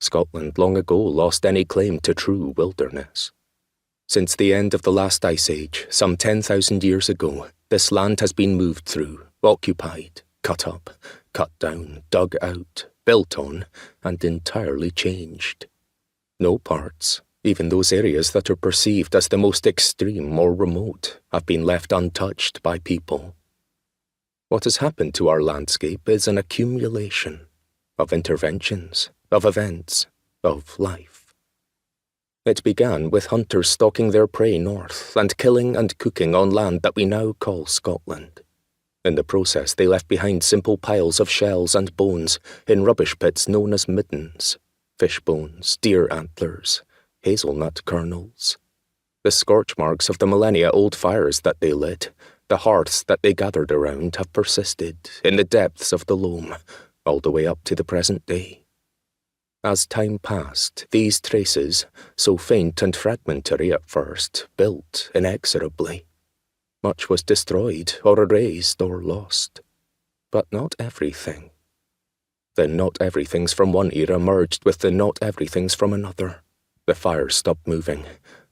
Scotland long ago lost any claim to true wilderness. Since the end of the last ice age, some 10,000 years ago, this land has been moved through, occupied, cut up, cut down, dug out, built on, and entirely changed. No parts, even those areas that are perceived as the most extreme or remote, have been left untouched by people. What has happened to our landscape is an accumulation of interventions, of events, of life. It began with hunters stalking their prey north and killing and cooking on land that we now call Scotland. In the process, they left behind simple piles of shells and bones in rubbish pits known as middens, fish bones, deer antlers, hazelnut kernels. The scorch marks of the millennia-old fires that they lit, the hearths that they gathered around, have persisted in the depths of the loam, all the way up to the present day. As time passed, these traces, so faint and fragmentary at first, built inexorably. Much was destroyed or erased or lost. But not everything. The not-everythings from one era merged with the not-everythings from another. The fires stopped moving.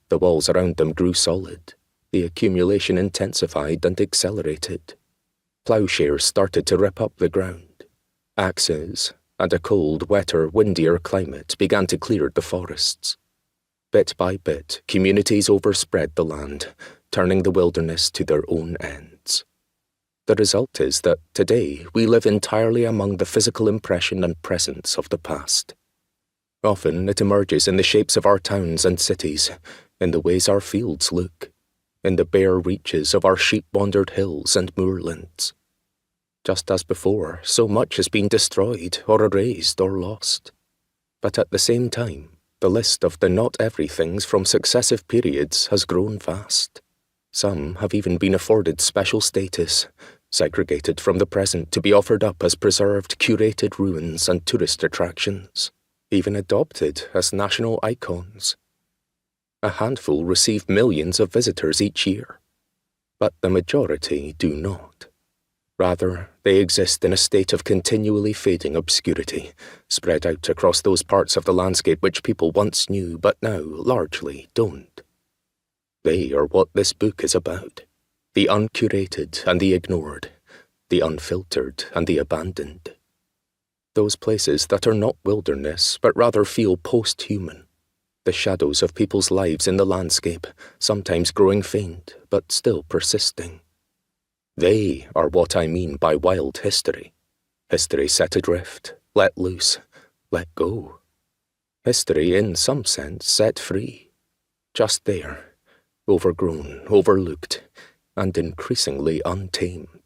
The walls around them grew solid. The accumulation intensified and accelerated. Ploughshares started to rip up the ground. Axes, and a cold, wetter, windier climate began to clear the forests. Bit by bit, communities overspread the land, turning the wilderness to their own ends. The result is that today we live entirely among the physical impression and presence of the past. Often it emerges in the shapes of our towns and cities, in the ways our fields look, in the bare reaches of our sheep-wandered hills and moorlands. Just as before, so much has been destroyed or erased or lost. But at the same time, the list of the not-everythings from successive periods has grown vast. Some have even been afforded special status, segregated from the present to be offered up as preserved, curated ruins and tourist attractions, even adopted as national icons. A handful receive millions of visitors each year, but the majority do not. Rather, they exist in a state of continually fading obscurity, spread out across those parts of the landscape which people once knew but now largely don't. They are what this book is about, the uncurated and the ignored, the unfiltered and the abandoned. Those places that are not wilderness but rather feel post-human, the shadows of people's lives in the landscape, sometimes growing faint but still persisting. They are what I mean by wild history. History set adrift, let loose, let go. History, in some sense, set free. Just there, overgrown, overlooked, and increasingly untamed.